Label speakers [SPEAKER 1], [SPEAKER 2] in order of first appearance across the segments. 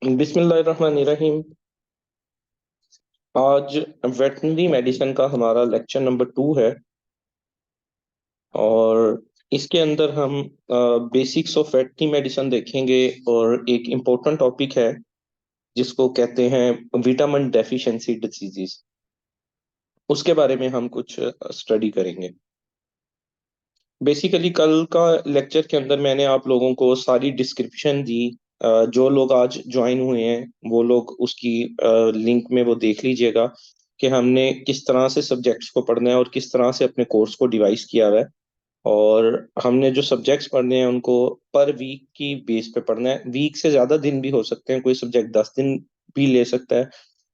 [SPEAKER 1] बिस्मिल्लाहिर्रहमानिर्रहीम। आज veterinary medicine का हमारा लेक्चर नंबर 2 है। और इसके अंदर हम बेसिक्स ऑफ वेटरनरी मेडिसिन देखेंगे। और एक इम्पोर्टेंट टॉपिक है जिसको कहते हैं विटामिन डेफिशिएंसी डिजीजेस, उसके बारे में हम कुछ स्टडी करेंगे। बेसिकली कल का लेक्चर के अंदर मैंने आप लोगों को सारी डिस्क्रिप्शन दी। जो लोग आज ज्वाइन हुए हैं वो लोग उसकी लिंक में वो देख लीजिएगा कि हमने किस तरह से सब्जेक्ट्स को पढ़ना है और किस तरह से अपने कोर्स को डिवाइस किया हुआ है। और हमने जो सब्जेक्ट्स पढ़ने हैं उनको पर वीक की बेस पे पढ़ना है। वीक से ज्यादा दिन भी हो सकते हैं, कोई सब्जेक्ट 10 दिन भी ले सकता है,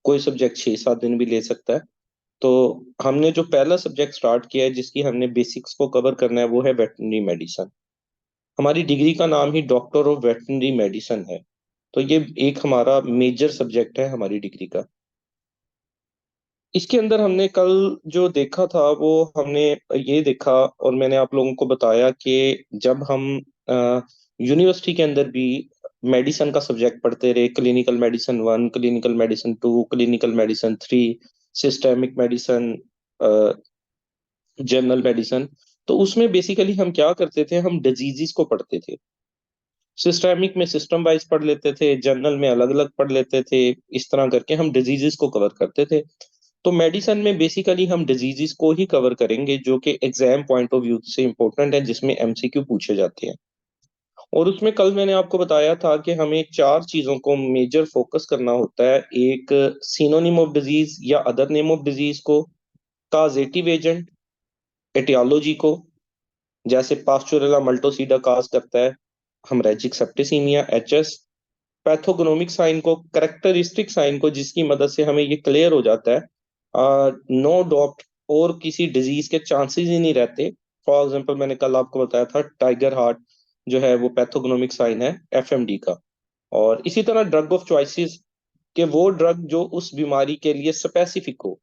[SPEAKER 1] कोई सब्जेक्ट 6-7 दिन भी ले सकता है। तो हमने जो पहला सब्जेक्ट स्टार्ट किया है जिसकी हमने बेसिक्स को कवर करना है वो है वेटरनरी मेडिसिन। हमारी डिग्री का नाम ही डॉक्टर ऑफ वेटरनरी मेडिसिन है। तो ये एक हमारा मेजर सब्जेक्ट है हमारी डिग्री का। इसके अंदर हमने कल जो देखा था वो हमने ये देखा, और मैंने आप लोगों को बताया कि जब हम यूनिवर्सिटी के अंदर भी मेडिसिन का सब्जेक्ट पढ़ते रहे, clinical medicine 1, clinical medicine 2, clinical medicine 3, systemic medicine, general medicine, तो उसमें बेसिकली हम क्या करते थे, हम डिजीजेस को पढ़ते थे। सिस्टेमिक में सिस्टम वाइज पढ़ लेते थे, जनरल में अलग अलग पढ़ लेते थे। इस तरह करके हम डिजीजेस को कवर करते थे। तो मेडिसिन में बेसिकली हम डिजीजेस को ही कवर करेंगे जो कि एग्जाम पॉइंट ऑफ व्यू से इंपॉर्टेंट है, जिसमें एमसीक्यू पूछे जाते हैं। और उसमें कल मैंने आपको बताया था कि हमें 4 चीजों को मेजर फोकस करना होता है। एक, सिनोनिम ऑफ डिजीज या अदर नेम ऑफ डिजीज को, काजेटिव एजेंट, एटियोलॉजी को, जैसे पास्चुरेला मल्टोसीडा काज करता है, हेमरेजिक सेप्टिसीमिया एचएस, पैथोगनोमिक साइन को, करेक्टरिस्टिक साइन को, जिसकी मदद से हमें ये क्लियर हो जाता है नो डाउट और किसी डिजीज के चांसेस ही नहीं रहते। फॉर एग्जांपल मैंने कल आपको बताया था टाइगर हार्ट जो है वो पैथोगनोमिक साइन है एफएमडी का। और इसी तरह ड्रग ऑफ चॉइसेस के वो ड्रग जो उस बीमारी के लिए स्पेसिफिक हो,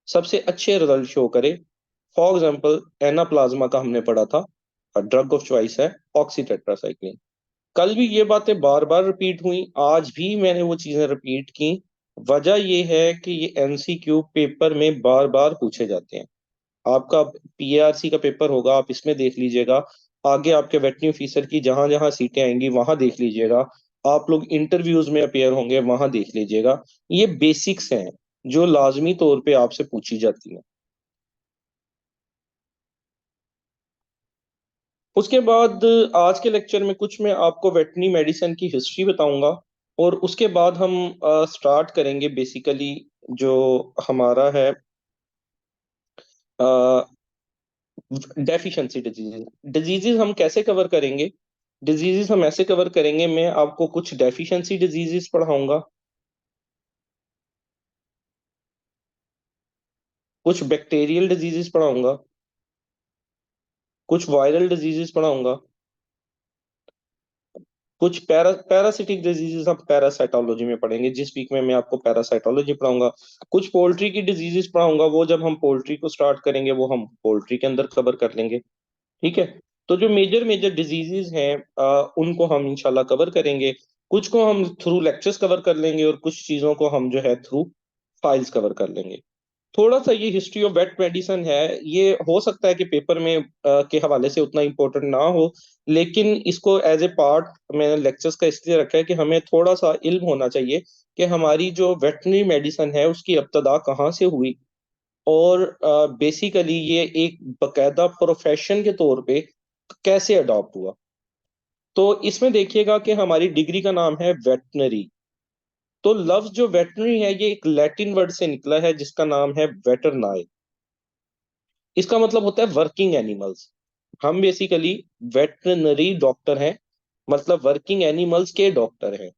[SPEAKER 1] सबसे अच्छे रिजल्ट शो करे। फॉर एग्जांपल एनाप्लाज्मा का हमने पढ़ा था, ड्रग ऑफ चॉइस है ऑक्सीटेट्रासाइक्लिन। कल भी ये बातें बार बार रिपीट हुई, आज भी मैंने वो चीजें रिपीट की। वजह ये है कि ये एमसीक्यू पेपर में बार बार पूछे जाते हैं। आपका पीएआरसी का पेपर होगा, आप इसमें देख लीजिएगा। आगे आपके वेटरनरी ऑफिसर की जहां जहां सीटें आएंगी वहां देख लीजिएगा। आप लोग इंटरव्यूज में अपेयर होंगे वहां देख लीजिएगा। ये बेसिक्स हैं जो लाजमी तौर पे आपसे पूछी जाती हैं। उसके बाद आज के लेक्चर में कुछ मैं आपको वेटरनरी मेडिसिन की हिस्ट्री बताऊंगा। और उसके बाद हम स्टार्ट करेंगे बेसिकली जो हमारा है डेफिशिएंसी डिजीजेस। डिजीजेस हम कैसे कवर करेंगे? डिजीजेस हम ऐसे कवर करेंगे, मैं आपको कुछ डेफिशिएंसी डिजीजेस पढ़ाऊंगा, कुछ बैक्टीरियल डिजीजेस पढ़ाऊंगा, कुछ वायरल डिजीजेस पढ़ाऊंगा, कुछ पैरासिटिक डिजीजेस हम पैरासाइटोलॉजी में पढ़ेंगे। जिस वीक में मैं आपको पैरासाइटोलॉजी पढ़ाऊंगा। कुछ पोल्ट्री की डिजीजेस पढ़ाऊंगा, वो जब हम पोल्ट्री को स्टार्ट करेंगे वो हम पोल्ट्री के अंदर कवर कर लेंगे। ठीक है। तो जो मेजर मेजर डिजीजेस हैं उनको हम इंशाल्लाह कवर करेंगे। कुछ को हम थ्रू लेक्चर्स कवर कर लेंगे और कुछ चीजों को हम जो है थ्रू फाइल्स कवर कर लेंगे। थोड़ा सा ये हिस्ट्री ऑफ वेट मेडिसिन है। ये हो सकता है कि पेपर में के हवाले से उतना इम्पोर्टेंट ना हो, लेकिन इसको एज ए पार्ट मैंने लेक्चर्स का इसलिए रखा है कि हमें थोड़ा सा इल्म होना चाहिए कि हमारी जो वेटरनरी मेडिसिन है उसकी इब्तदा कहाँ से हुई। और बेसिकली ये एक बकायदा प्रोफेशन के तौर पे कैसे अडॉप्ट हुआ। तो इसमें देखिएगा कि हमारी डिग्री का नाम है वेटनरी। तो लफ्ज जो वेटनरी है ये एक लैटिन वर्ड से निकला है जिसका नाम है वेटरनाई। इसका मतलब होता है वर्किंग एनिमल्स। हम बेसिकली वेटरनरी डॉक्टर हैं, मतलब वर्किंग एनिमल्स के डॉक्टर हैं।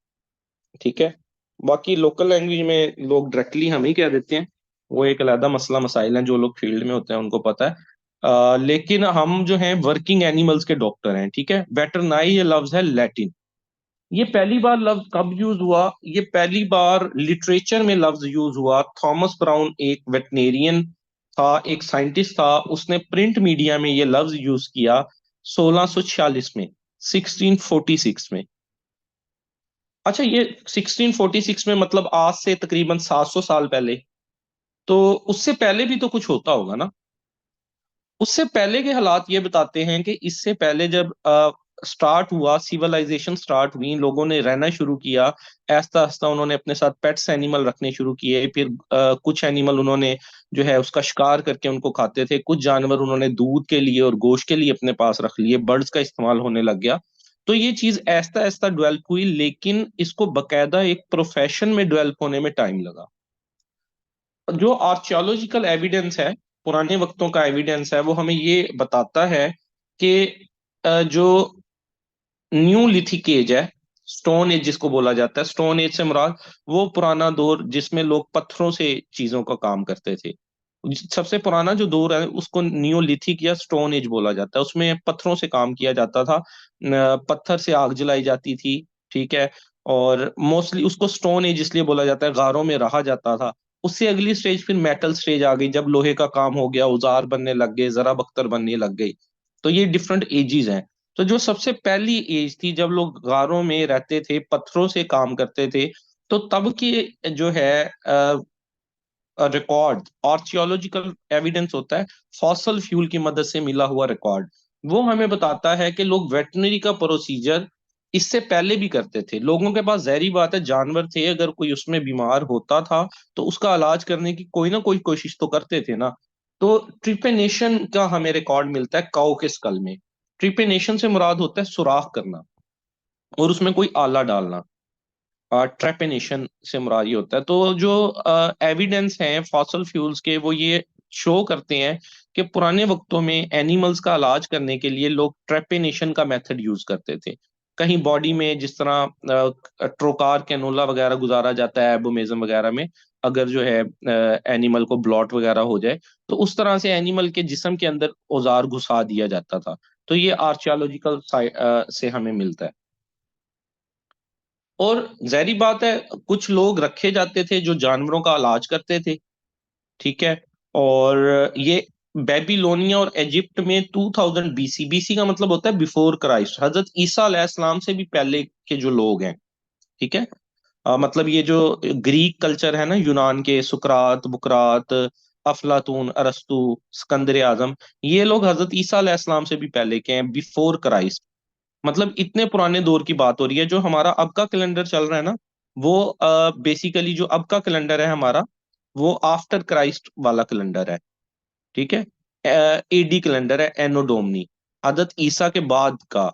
[SPEAKER 1] ठीक है। बाकी लोकल लैंग्वेज में लोग डायरेक्टली हम ही कह देते हैं, वो एक अलग मसला मसाइल है, जो लोग फील्ड में होते हैं उनको पता है। लेकिन हम जो हैं वर्किंग एनिमल्स के डॉक्टर हैं। ठीक है। वेटरनाई ये लफ्ज है लैटिन। ये पहली बार लफ्ज कब यूज हुआ? ये पहली बार लिटरेचर में लफ्ज यूज हुआ। थॉमस ब्राउन एक वेटनेरियन था, एक साइंटिस्ट था, उसने प्रिंट मीडिया में ये लफ्ज यूज किया 1646 में, 1646 में। अच्छा, ये 1646 में मतलब आज से तकरीबन 700 साल पहले, तो उससे पहले भी तो कुछ होता होगा ना? उससे पहले के हालात ये बताते हैं कि इससे पहले जब स्टार्ट हुआ, सिविलाइजेशन स्टार्ट हुई, लोगों ने रहना शुरू किया, आहिस्ता आहिस्ता उन्होंने अपने साथ पेट्स एनिमल रखने शुरू किए। फिर कुछ एनिमल उन्होंने जो है उसका शिकार करके उनको खाते थे, कुछ जानवर उन्होंने दूध के लिए और गोश्त के लिए अपने पास रख लिए, बर्ड्स का इस्तेमाल होने लग गया। तो ये चीज आहिस्ता आहिस्ता डेवलप हुई, लेकिन इसको बकायदा एक प्रोफेशन में डेवलप होने में टाइम लगा। जो आर्कियोलॉजिकल एविडेंस है, पुराने वक्तों का एविडेंस है, वो हमें ये बताता है कि जो न्यू लिथिक एज है, स्टोन एज जिसको बोला जाता है, स्टोन एज से मुराद वो पुराना दौर जिसमें लोग पत्थरों से चीजों का काम करते थे। सबसे पुराना जो दौर है उसको नियोलिथिक या स्टोन एज बोला जाता है, उसमें पत्थरों से काम किया जाता था, पत्थर से आग जलाई जाती थी। ठीक है। और मोस्टली उसको स्टोन एज इसलिए बोला जाता है, गारों में रहा जाता था। उससे अगली स्टेज फिर मेटल स्टेज आ गई, जब लोहे का काम हो गया, औजार बनने लग गए, जरा बख्तर बनने लग गई। तो ये डिफरेंट एजेस हैं। तो जो सबसे पहली एज थी जब लोग गारों में रहते थे, पत्थरों से काम करते थे, तो तब की जो है रिकॉर्ड, आर्कियोलॉजिकल एविडेंस होता है, फॉसल फ्यूल की मदद से मिला हुआ रिकॉर्ड, वो हमें बताता है कि लोग वेटनरी का प्रोसीजर इससे पहले भी करते थे। लोगों के पास, जहरी बात है, जानवर थे, अगर कोई उसमें बीमार होता था तो उसका इलाज करने की कोई ना कोई कोशिश तो करते थे ना। तो ट्रिपेनेशन का हमें रिकॉर्ड मिलता है काऊ के स्कल में। ट्रिपेनेशन से मुराद होता है सुराख करना और उसमें कोई आला डालना। ट्रेपेनेशन से मुराद ये होता है। तो जो एविडेंस हैं फॉसल फ्यूल्स के, वो ये शो करते हैं कि पुराने वक्तों में एनिमल्स का इलाज करने के लिए लोग ट्रेपेनेशन का मेथड यूज करते थे। कहीं बॉडी में जिस तरह ट्रोकार कैनोला वगैरह गुजारा जाता है एबोमेजम वगैरह में, अगर जो है एनिमल को ब्लॉट वगैरह हो जाए, तो उस तरह से एनिमल के जिस्म के अंदर औजार घुसा दिया जाता था। तो ये आर्कियोलॉजिकल से हमें मिलता है। और जाहिर बात है, कुछ लोग रखे जाते थे जो जानवरों का इलाज करते थे। ठीक है। और ये बेबीलोनिया और इजिप्ट में 2000 बीसी, बीसी का मतलब होता है बिफोर क्राइस्ट, हजरत ईसा अलैहिस्सलाम से भी पहले के जो लोग हैं। ठीक है। मतलब ये जो ग्रीक कल्चर है ना, यूनान के सुकरात, बुकरात, अफलातून, अरस्तु, सिकंदर आजम, ये लोग हजरत ईसा अलैहिस्सलाम से भी पहले के हैं, बिफोर क्राइस्ट। मतलब इतने पुराने दौर की बात हो रही है। जो हमारा अब का कैलेंडर चल रहा है ना, वो बेसिकली जो अब का कैलेंडर है हमारा, वो आफ्टर क्राइस्ट वाला कैलेंडर है। ठीक है। एडी कैलेंडर है, एनो डोमनी, हजरत ईसा के बाद का।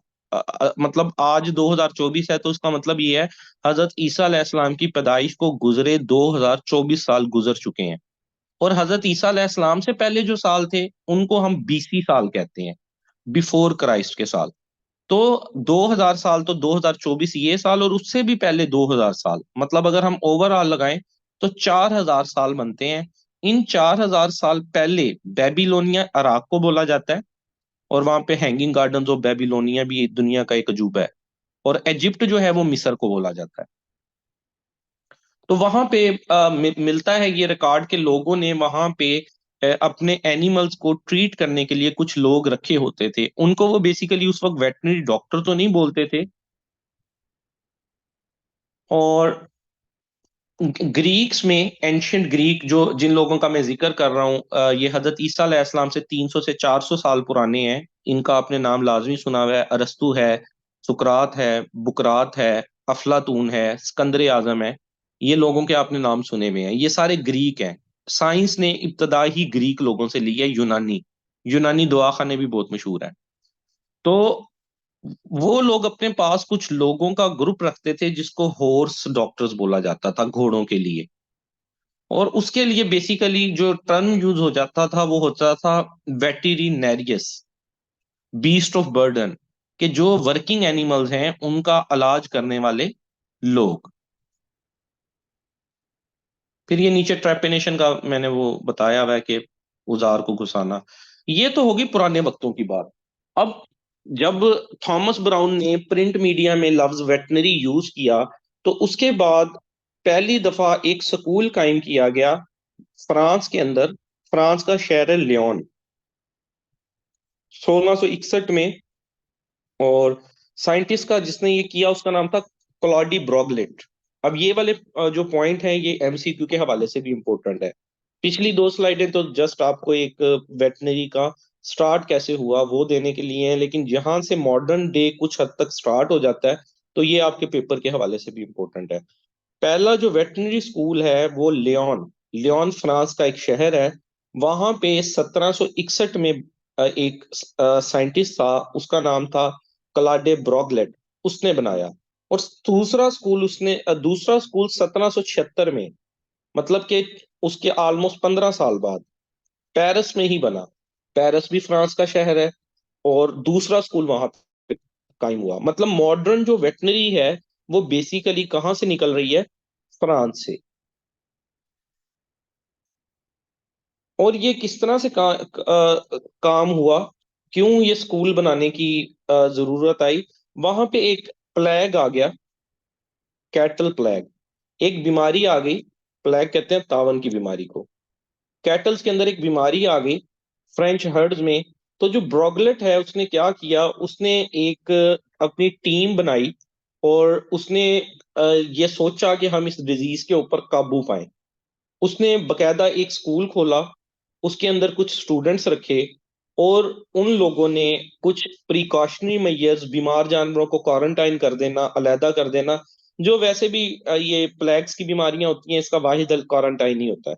[SPEAKER 1] मतलब आज 2024 है, तो उसका मतलब ये है हजरत ईसा अलैहिस्सलाम की पैदाइश को गुजरे 2024 साल गुजर चुके हैं। और हजरत ईसा अलैहिस्सलाम से पहले जो साल थे उनको हम बीसी साल कहते हैं, बिफोर क्राइस्ट के साल। तो 2000 साल तो 2024 ये साल, और उससे भी पहले 2000 साल, मतलब अगर हम ओवरऑल लगाएं तो 4000 साल बनते हैं। इन 4000 साल पहले बेबीलोनिया इराक को बोला जाता है, और वहां पे हैंगिंग गार्डन्स ऑफ बेबीलोनिया भी दुनिया का एक अजूबा है। और इजिप्ट जो है वो मिस्र को बोला जाता है। तो वहां पे मिलता है ये रिकॉर्ड के लोगों ने वहां पे अपने एनिमल्स को ट्रीट करने के लिए कुछ लोग रखे होते थे। उनको वो बेसिकली उस वक्त वेटनरी डॉक्टर तो नहीं बोलते थे। और ग्रीक्स में, एंशियंट ग्रीक, जो जिन लोगों का मैं जिक्र कर रहा हूँ, ये हजरत ईसा अलैहिस्सलाम से 300 से 400 साल पुराने हैं। इनका आपने नाम लाजमी सुना हुआ है, अरस्तु है, सुकरात है, बुकरात है, अफलातून है, सिकंदर आजम है। ये लोगों के आपने नाम सुने हुए हैं, ये सारे ग्रीक हैं। साइंस ने इब्तदा ही ग्रीक लोगों से ली है। यूनानी, यूनानी दवाखाने भी बहुत मशहूर है। तो वो लोग अपने पास कुछ लोगों का ग्रुप रखते थे जिसको हॉर्स डॉक्टर्स बोला जाता था, घोड़ों के लिए। और उसके लिए बेसिकली जो टर्म यूज हो जाता था वो होता था वेटेरिनेरियस, बीस्ट ऑफ बर्डन, के जो वर्किंग एनिमल्स हैं उनका इलाज करने वाले लोग। फिर ये नीचे ट्रेपिनेशन का मैंने वो बताया हुआ है कि औजार को घुसाना। ये तो होगी पुराने वक्तों की बात। अब जब थॉमस ब्राउन ने प्रिंट मीडिया में लफ्ज वेटनरी यूज किया, तो उसके बाद पहली दफा एक स्कूल कायम किया गया फ्रांस के अंदर। फ्रांस का शहर है लियोन, 1661 में। और साइंटिस्ट का जिसने ये किया उसका नाम था क्लॉडी ब्रोगलेट। अब ये वाले जो पॉइंट हैं ये एमसीक्यू के हवाले से भी इंपॉर्टेंट है। पिछली दो स्लाइडें तो जस्ट आपको एक वेटनरी का स्टार्ट कैसे हुआ वो देने के लिए हैं, लेकिन जहां से मॉडर्न डे कुछ हद तक स्टार्ट हो जाता है तो ये आपके पेपर के हवाले से भी इंपॉर्टेंट है। पहला जो वेटनरी स्कूल है वो लियोन, लियोन फ्रांस का एक शहर है। वहां पे 1761 में एक साइंटिस्ट था, उसका नाम था क्लाडे ब्रोगलेट, उसने बनाया। और दूसरा स्कूल 1776 में, मतलब कि उसके ऑलमोस्ट 15 साल बाद पेरिस में ही बना। पेरिस भी फ्रांस का शहर है, और दूसरा स्कूल वहां पे कायम हुआ। मतलब मॉडर्न जो वेटनरी है वो बेसिकली कहाँ से निकल रही है? फ्रांस से। और ये किस तरह से काम हुआ, क्यों ये स्कूल बनाने की जरूरत आई? वहां पे एक प्लेग आ गया, कैटल प्लेग। एक बीमारी आ गई, प्लेग कहते हैं तावन की बीमारी को। कैटल्स के अंदर एक बीमारी आ गई, फ्रेंच हर्ड्स में। तो जो ब्रोगलेट है उसने क्या किया, उसने एक अपनी टीम बनाई, और उसने ये सोचा कि हम इस डिजीज के ऊपर काबू पाएं। उसने बकायदा एक स्कूल खोला, उसके अंदर कुछ स्टूडेंट्स रखे, और उन लोगों ने कुछ प्रिकॉशनरी मेजर्स, बीमार जानवरों को क्वारंटाइन कर देना, अलहदा कर देना। जो वैसे भी ये प्लेग्स की बीमारियां होती हैं, इसका वाहिद हल क्वारंटाइन ही होता है।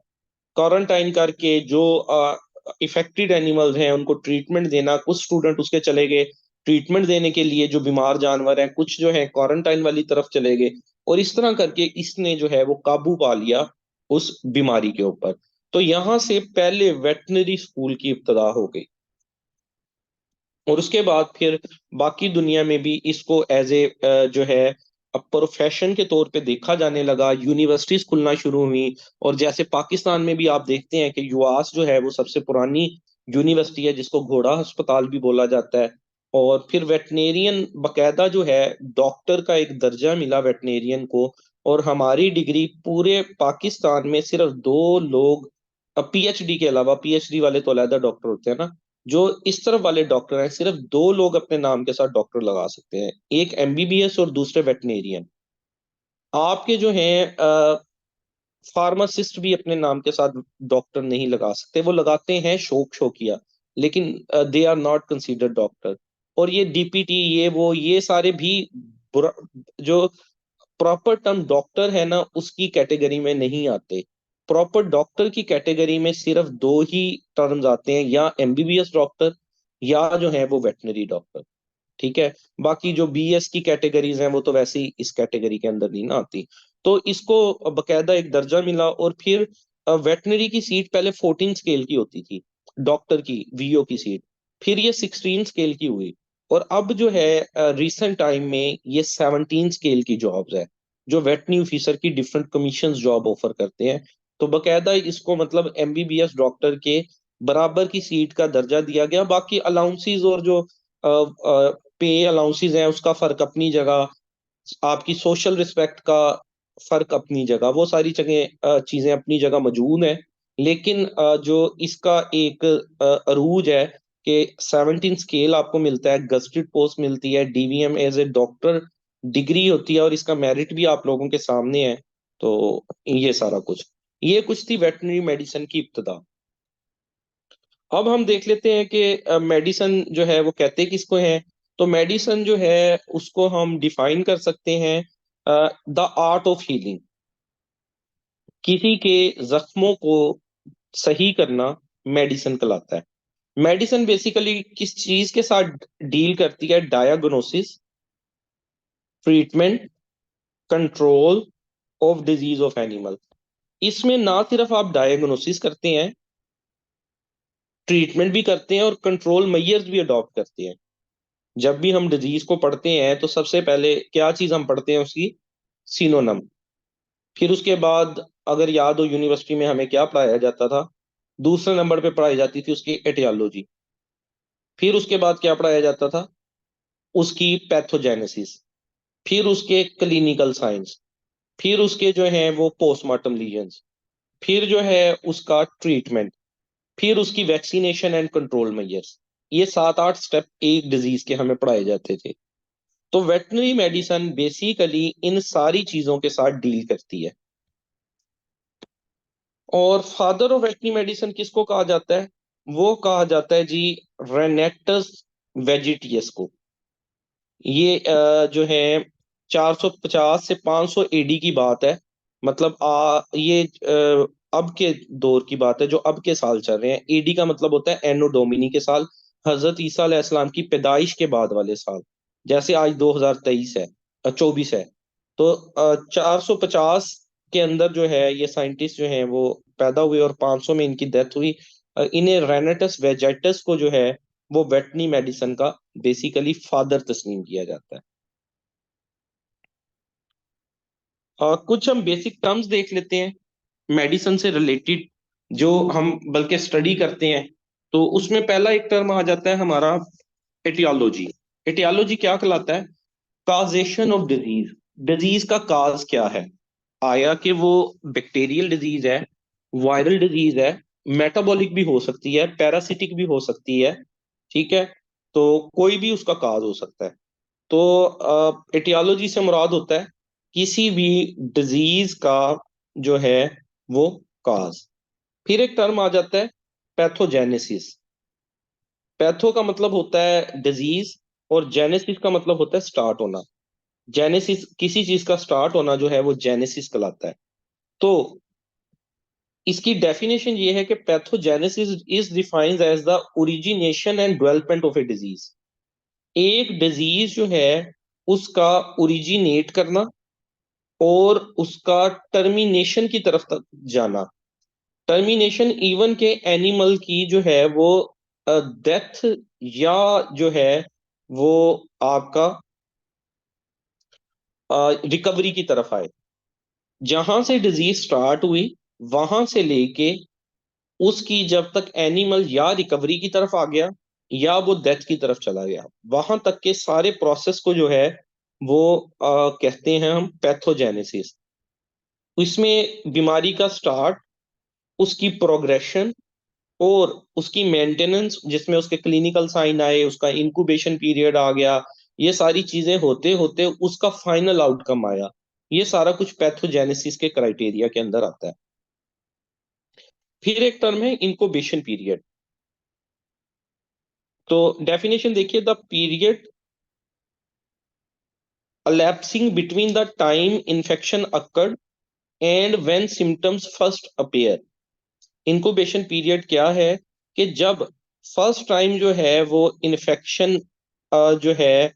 [SPEAKER 1] क्वारंटाइन करके जो इफेक्टेड एनिमल्स हैं उनको ट्रीटमेंट देना। कुछ स्टूडेंट उसके चले गए ट्रीटमेंट देने के लिए जो बीमार जानवर हैं, कुछ जो है क्वारंटाइन वाली तरफ चले गए। और इस तरह करके इसने जो है वो काबू पा लिया उस बीमारी के ऊपर। तो यहां से पहले वेटनरी स्कूल की इब्तदा हो गई। और उसके बाद फिर बाकी दुनिया में भी इसको एज ए जो है अब प्रोफेशन के तौर पे देखा जाने लगा, यूनिवर्सिटीज खुलना शुरू हुई। और जैसे पाकिस्तान में भी आप देखते हैं कि यूआस जो है वो सबसे पुरानी यूनिवर्सिटी है, जिसको घोड़ा अस्पताल भी बोला जाता है। और फिर वेटनेरियन बकायदा जो है, डॉक्टर का एक दर्जा मिला वेटनेरियन को। और हमारी डिग्री पूरे पाकिस्तान में सिर्फ दो लोग, पीएचडी के अलावा, पीएचडी वाले तो अलहदा डॉक्टर होते हैं ना, जो इस तरफ वाले डॉक्टर हैं, सिर्फ दो लोग अपने नाम के साथ डॉक्टर लगा सकते हैं, एक एमबीबीएस और दूसरे वेटनेरियन। आपके जो हैं फार्मासिस्ट भी अपने नाम के साथ डॉक्टर नहीं लगा सकते, वो लगाते हैं शौक शौकिया, लेकिन they are not considered doctor. और ये डीपीटी, ये सारे भी जो प्रॉपर टर्म डॉक्टर है ना, उसकी कैटेगरी में नहीं आते। प्रॉपर डॉक्टर की कैटेगरी में सिर्फ दो ही टर्म्स आते हैं, या एमबीबीएस डॉक्टर, या जो है वो वेटनरी डॉक्टर। ठीक है। बाकी जो बीएस की कैटेगरीज हैं वो तो वैसे ही इस कैटेगरी के अंदर नहीं ना आती। तो इसको बकायदा एक दर्जा मिला। और फिर वेटनरी की सीट पहले 14 स्केल की होती थी, डॉक्टर की वीओ की सीट। फिर ये 16 स्केल की हुई। और अब जो है रिसेंट टाइम में ये 17 स्केल की जॉब्स है, जो वेटनरी ऑफिसर की डिफरेंट कमीशन जॉब ऑफर करते हैं। तो बकायदा इसको मतलब एमबीबीएस डॉक्टर के बराबर की सीट का दर्जा दिया गया। बाकी अलाउंसेस और जो पे अलाउंसेस हैं उसका फर्क अपनी जगह, आपकी सोशल रिस्पेक्ट का फर्क अपनी जगह, वो सारी जगह चीजें अपनी जगह मौजूद हैं। लेकिन जो इसका एक अरूज है कि 17 स्केल आपको मिलता है, गस्टेड पोस्ट मिलती है, DVM as a doctor degree होती है, और इसका मेरिट भी आप लोगों के सामने है। तो ये सारा कुछ, ये कुछ थी वेटरनरी मेडिसिन की इब्तदा। अब हम देख लेते हैं कि मेडिसन जो है वो कहते किसको है। तो मेडिसन जो है उसको हम डिफाइन कर सकते हैं, द आर्ट ऑफ हीलिंग। किसी के जख्मों को सही करना मेडिसन कहलाता है। मेडिसन बेसिकली किस चीज के साथ डील करती है? Diagnosis, treatment, control of disease of animal. इसमें ना सिर्फ आप डायग्नोसिस करते हैं, ट्रीटमेंट भी करते हैं, और कंट्रोल मेजर्स भी अडॉप्ट करते हैं। जब भी हम डिजीज को पढ़ते हैं तो सबसे पहले क्या चीज हम पढ़ते हैं? उसकी सिनोनम। फिर उसके बाद अगर याद हो यूनिवर्सिटी में हमें क्या पढ़ाया जाता था, दूसरे नंबर पे पढ़ाई जाती थी उसकी एटियोलॉजी। फिर उसके बाद क्या पढ़ाया जाता था? उसकी पैथोजेनेसिस। फिर उसके क्लिनिकल साइंस। फिर उसके जो है वो पोस्टमार्टम लीजन्स। फिर जो है उसका ट्रीटमेंट। फिर उसकी वैक्सीनेशन एंड कंट्रोल मेजर्स। ये 7-8 स्टेप एक डिजीज के हमें पढ़ाए जाते थे। तो वेटनरी मेडिसिन बेसिकली इन सारी चीजों के साथ डील करती है। और फादर ऑफ वेटनरी मेडिसिन किसको कहा जाता है? वो कहा जाता है जी रेनेटस वेजिटियस को। ये जो है 450 से 500 एडी की बात है। मतलब ये अब के दौर की बात है, जो अब के साल चल रहे हैं। एडी का मतलब होता है एनो डोमिनी के साल, हजरत ईसा अलैहिस्सलाम की पैदाइश के बाद वाले साल। जैसे आज 2023 है, 24 है। तो 450 के अंदर जो है ये साइंटिस्ट जो हैं वो पैदा हुए और 500 में इनकी डेथ हुई। इन्हें रेनेटस वेजेटस को जो है वो वेटनी मेडिसिन का बेसिकली फादर तस्लीम किया जाता है। कुछ हम बेसिक टर्म्स देख लेते हैं मेडिसिन से रिलेटेड, जो हम बल्कि स्टडी करते हैं। तो उसमें पहला एक टर्म आ जाता है हमारा एटियोलॉजी। एटियोलॉजी क्या कहलाता है? Causation of disease. डिजीज का काज क्या है? आया कि वो बैक्टीरियल डिजीज है, वायरल डिजीज है, मेटाबॉलिक भी हो सकती है, पैरासिटिक भी हो सकती है। ठीक है, तो कोई भी उसका काज हो सकता है। तो एटियोलॉजी से मुराद होता है किसी भी डिजीज का जो है वो काज। फिर एक टर्म आ जाता है पैथोजेनेसिस। पैथो का मतलब होता है डिजीज, और जेनेसिस का मतलब होता है स्टार्ट होना। जेनेसिस किसी चीज का स्टार्ट होना जो है वो जेनेसिस कहलाता है। तो इसकी डेफिनेशन ये है कि pathogenesis is defined as the origination and development of a disease. एक डिजीज जो है उसका ओरिजिनेट करना और उसका टर्मिनेशन की तरफ तक जाना। टर्मिनेशन इवन के एनिमल की जो है वो डेथ, या जो है वो आपका रिकवरी की तरफ आए। जहां से डिजीज स्टार्ट हुई वहां से लेके उसकी जब तक एनिमल या रिकवरी की तरफ आ गया या वो डेथ की तरफ चला गया, वहां तक के सारे प्रोसेस को जो है वो कहते हैं हम पैथोजेनेसिस। इसमें बीमारी का स्टार्ट, उसकी प्रोग्रेशन और उसकी मेंटेनेंस, जिसमें उसके क्लिनिकल साइन आए, उसका इंक्यूबेशन पीरियड आ गया, ये सारी चीजें होते होते उसका फाइनल आउटकम आया। ये सारा कुछ पैथोजेनेसिस के क्राइटेरिया के अंदर आता है। फिर एक टर्म है इंक्यूबेशन पीरियड। तो डेफिनेशन देखिए, the period elapsing between the time infection occurred and when symptoms first appear। Incubation period क्या है? कि जब फर्स्ट टाइम जो है वो इन्फेक्शन जो है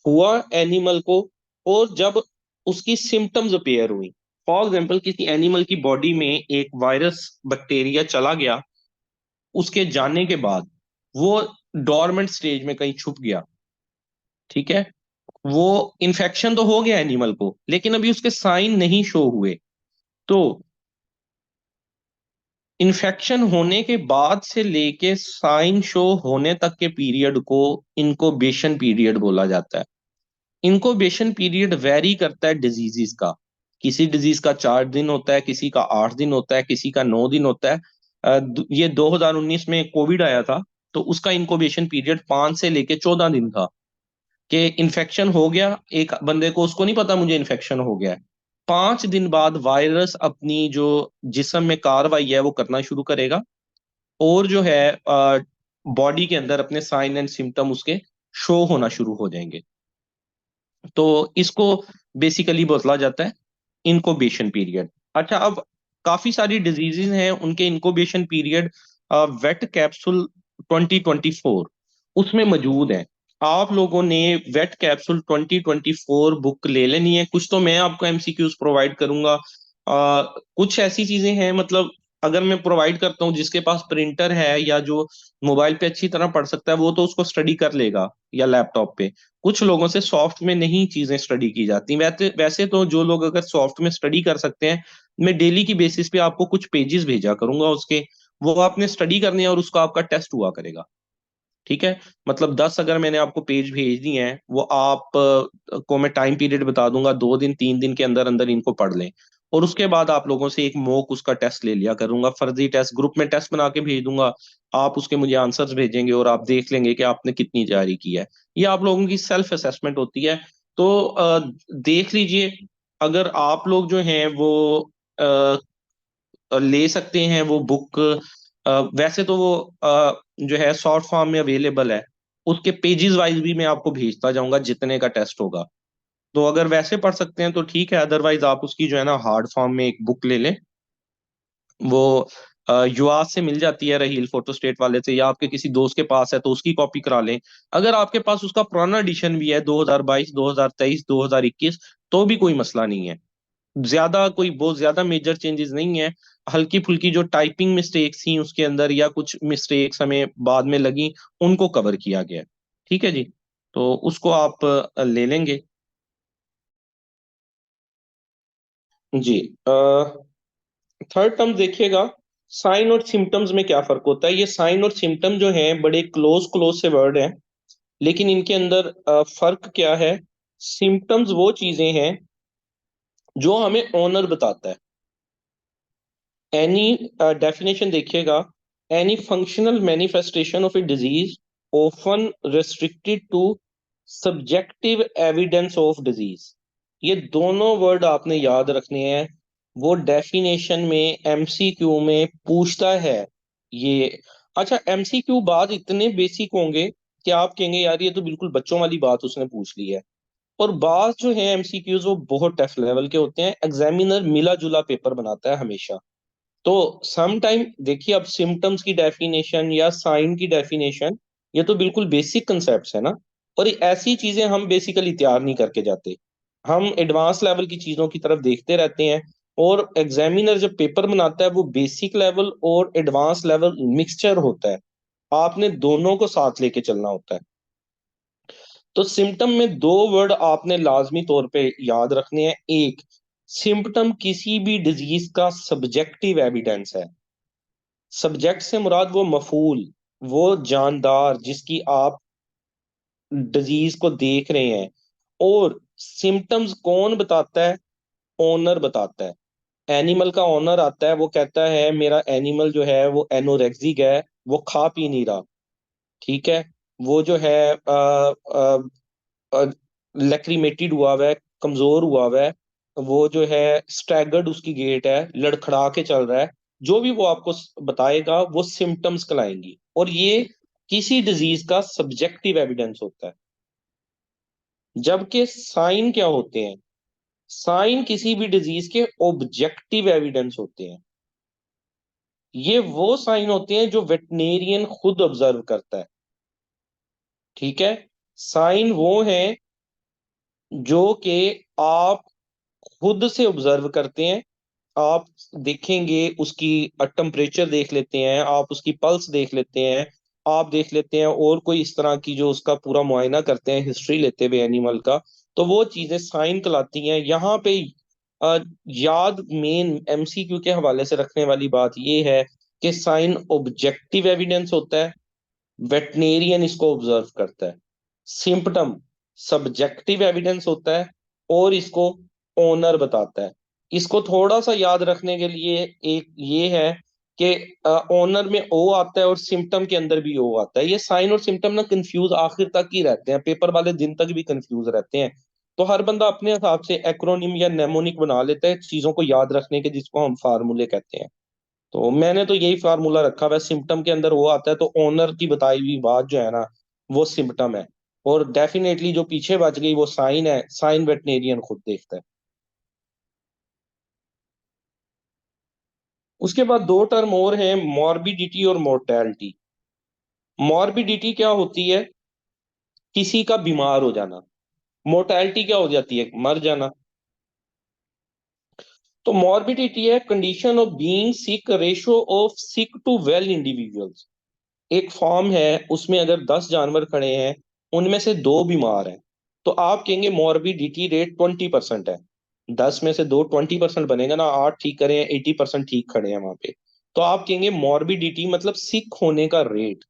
[SPEAKER 1] हुआ एनिमल को, और जब उसकी सिम्टम्स अपेयर हुई। फॉर एग्जाम्पल, किसी एनिमल की बॉडी में एक वायरस बैक्टीरिया चला गया, उसके जाने के बाद वो डोरमेंट स्टेज में कहीं छुप गया। ठीक है, वो इन्फेक्शन तो हो गया एनिमल को, लेकिन अभी उसके साइन नहीं शो हुए। तो इन्फेक्शन होने के बाद से लेके साइन शो होने तक के पीरियड को इनक्यूबेशन पीरियड बोला जाता है। इनक्यूबेशन पीरियड वेरी करता है डिजीजेस का। किसी डिजीज का 4 दिन होता है, किसी का 8 दिन होता है, किसी का 9 दिन होता है। ये 2019 में कोविड आया था, तो उसका इनक्यूबेशन पीरियड 5 से लेके 14 दिन था। कि इन्फेक्शन हो गया एक बंदे को, उसको नहीं पता मुझे इन्फेक्शन हो गया है। 5 दिन बाद वायरस अपनी जो जिस्म में कार्रवाई है वो करना शुरू करेगा, और जो है बॉडी के अंदर अपने साइन एंड सिम्टम उसके शो होना शुरू हो जाएंगे। तो इसको बेसिकली बोला जाता है इनक्यूबेशन पीरियड। अच्छा, अब काफी सारी डिजीजेस हैं, उनके इनक्यूबेशन पीरियड वेट कैप्सूल 2024 उसमें मौजूद है। आप लोगों ने वेट कैप्सूल 2024 बुक ले लेनी है। कुछ तो मैं आपको एमसीक्यूज प्रोवाइड करूंगा, कुछ ऐसी चीजें हैं, मतलब अगर मैं प्रोवाइड करता हूँ, जिसके पास प्रिंटर है या जो मोबाइल पे अच्छी तरह पढ़ सकता है वो तो उसको स्टडी कर लेगा, या लैपटॉप पे। कुछ लोगों से सॉफ्ट में नहीं चीजें स्टडी की जाती। वैसे वैसे तो जो लोग अगर सॉफ्ट में स्टडी कर सकते हैं, मैं डेली की बेसिस पे आपको कुछ पेजेस भेजा करूंगा उसके, वो आपने स्टडी करनी है और उसका आपका टेस्ट हुआ करेगा। ठीक है, मतलब 10 अगर मैंने आपको पेज भेज दिए हैं, वो आप को मैं टाइम पीरियड बता दूंगा, 2 दिन 3 दिन के अंदर अंदर इनको पढ़ लें। और उसके बाद आप लोगों से एक मॉक उसका टेस्ट ले लिया करूंगा, फर्जी टेस्ट ग्रुप में टेस्ट बना के भेज दूंगा। आप उसके मुझे आंसर्स भेजेंगे और आप देख लेंगे कि आपने कितनी तैयारी की है। ये आप लोगों की सेल्फ असेसमेंट होती है। तो देख लीजिए, अगर आप लोग जो हैं वो अ, ले सकते हैं वो बुक। वैसे तो वो जो है शॉर्ट फॉर्म में अवेलेबल है। उसके पेजेस वाइज भी मैं आपको भेजता जाऊंगा जितने का टेस्ट होगा। तो अगर वैसे पढ़ सकते हैं तो ठीक है, अदरवाइज आप उसकी जो है ना हार्ड फॉर्म में एक बुक ले लें। वो युवा से मिल जाती है, रहील फोटोस्टेट वाले से, या आपके किसी दोस्त के पास है तो उसकी कॉपी करा लें। अगर आपके पास उसका पुराना एडिशन भी है 2022, 2023, 2021, तो भी कोई मसला नहीं है। ज्यादा कोई बहुत ज्यादा मेजर चेंजेस नहीं है। हल्की फुल्की जो टाइपिंग मिस्टेक्स थी उसके अंदर या कुछ मिस्टेक्स हमें बाद में लगी, उनको कवर किया गया है। ठीक है जी। तो उसको आप ले लेंगे। जी। थर्ड टर्म देखिएगा, साइन और सिम्टम्स में क्या फर्क होता है। ये साइन और सिम्टम जो हैं बड़े क्लोज क्लोज से वर्ड हैं, लेकिन इनके अंदर फर्क क्या है। सिम्टम्स वो चीजें हैं जो हमें ऑनर बताता है। एनी डेफिनेशन देखिएगा, any functional manifestation of a disease often restricted to subjective evidence of disease. ये दोनों वर्ड आपने याद रखने हैं। वो डेफिनेशन में एमसीक्यू में पूछता है ये। अच्छा, एमसीक्यू बात इतने बेसिक होंगे कि आप कहेंगे यार ये तो बिल्कुल बच्चों वाली बात उसने पूछ ली है। और बात जो है एमसीक्यूज वो बहुत टफ लेवल के होते हैं। एग्जामिनर मिला जुला पेपर बनाता है हमेशा। तो सम टाइम देखिए, अब सिम्टम्स की डेफिनेशन या साइन की डेफिनेशन, ये तो बिल्कुल बेसिक कंसेप्ट्स है ना। और ये ऐसी चीजें हम बेसिकली तैयार नहीं करके जाते। हम एडवांस लेवल की चीजों की तरफ देखते रहते हैं। और एग्जामिनर जब पेपर बनाता है वो बेसिक लेवल और एडवांस लेवल मिक्सचर होता है। आपने दोनों को साथ लेके चलना होता है। तो सिम्टम में दो वर्ड आपने लाजमी तौर पे याद रखने हैं। एक, सिम्टम किसी भी डिजीज का सब्जेक्टिव एविडेंस है। सब्जेक्ट से मुराद वो मफूल, वो जानदार जिसकी आप डिजीज को देख रहे हैं। और सिम्टम्स कौन बताता है? ओनर बताता है। एनिमल का ओनर आता है, वो कहता है मेरा एनिमल जो है वो एनोरेक्सिक है, वो खा पी नहीं रहा। ठीक है। वो जो है लक्रीमेटेड हुआ हुआ है, कमजोर हुआ हुआ है। वो जो है स्टैगर्ड उसकी गेट है, लड़खड़ा के चल रहा है। जो भी वो आपको बताएगा वो सिम्टम्स कहलाएंगी। और ये किसी डिजीज का सब्जेक्टिव एविडेंस होता है। जबकि साइन क्या होते हैं? साइन किसी भी डिजीज के ऑब्जेक्टिव एविडेंस होते हैं। ये वो साइन होते हैं जो वेटनेरियन खुद ऑब्जर्व करता है। ठीक है। साइन वो हैं जो कि आप खुद से ऑब्जर्व करते हैं। आप देखेंगे उसकी टेम्परेचर देख लेते हैं, आप उसकी पल्स देख लेते हैं, आप देख लेते हैं और कोई इस तरह की जो उसका पूरा मुआयना करते हैं हिस्ट्री लेते हुए एनिमल का। तो वो चीजें साइन कहलाती हैं। यहाँ पे अ, याद मेन एमसीक्यू के हवाले से रखने वाली बात ये है कि साइन ऑब्जेक्टिव एविडेंस होता है, वेटनेरियन इसको ऑब्जर्व करता है। सिम्पटम सब्जेक्टिव एविडेंस होता है और इसको ओनर बताता है। इसको थोड़ा सा याद रखने के लिए एक ये है कि ओनर में ओ आता है और सिम्टम के अंदर भी ओ आता है। ये साइन और सिम्टम ना कंफ्यूज आखिर तक ही रहते हैं, पेपर वाले दिन तक भी कंफ्यूज रहते हैं। तो हर बंदा अपने हिसाब से एक्रोनिम या नेमोनिक बना लेता है चीजों को याद रखने के, जिसको हम फार्मूले कहते हैं। तो मैंने तो यही फार्मूला रखा हुआ है, सिम्टम के अंदर वो आता है तो ओनर की बताई हुई बात जो है ना वो सिम्टम है। और डेफिनेटली जो पीछे बच गई वो साइन है, साइन वेटनेरियन खुद देखता है। उसके बाद दो टर्म और हैं, मॉर्बिडिटी और मोर्टेलिटी। मॉर्बिडिटी क्या होती है? किसी का बीमार हो जाना। मोर्टेलिटी क्या हो जाती है? मर जाना। तो मॉर्बिडिटी है condition of being sick, ratio of sick to well individuals. एक फॉर्म है, उसमें अगर 10 जानवर खड़े हैं, उनमें से दो बीमार हैं, तो आप कहेंगे मॉर्बिडिटी रेट 20% है। 10 में से दो 20% बनेगा ना, 8 ठीक करें, 80% ठीक खड़े हैं वहां पे। तो आप कहेंगे मॉर्बिडिटी मतलब सिक होने का रेट।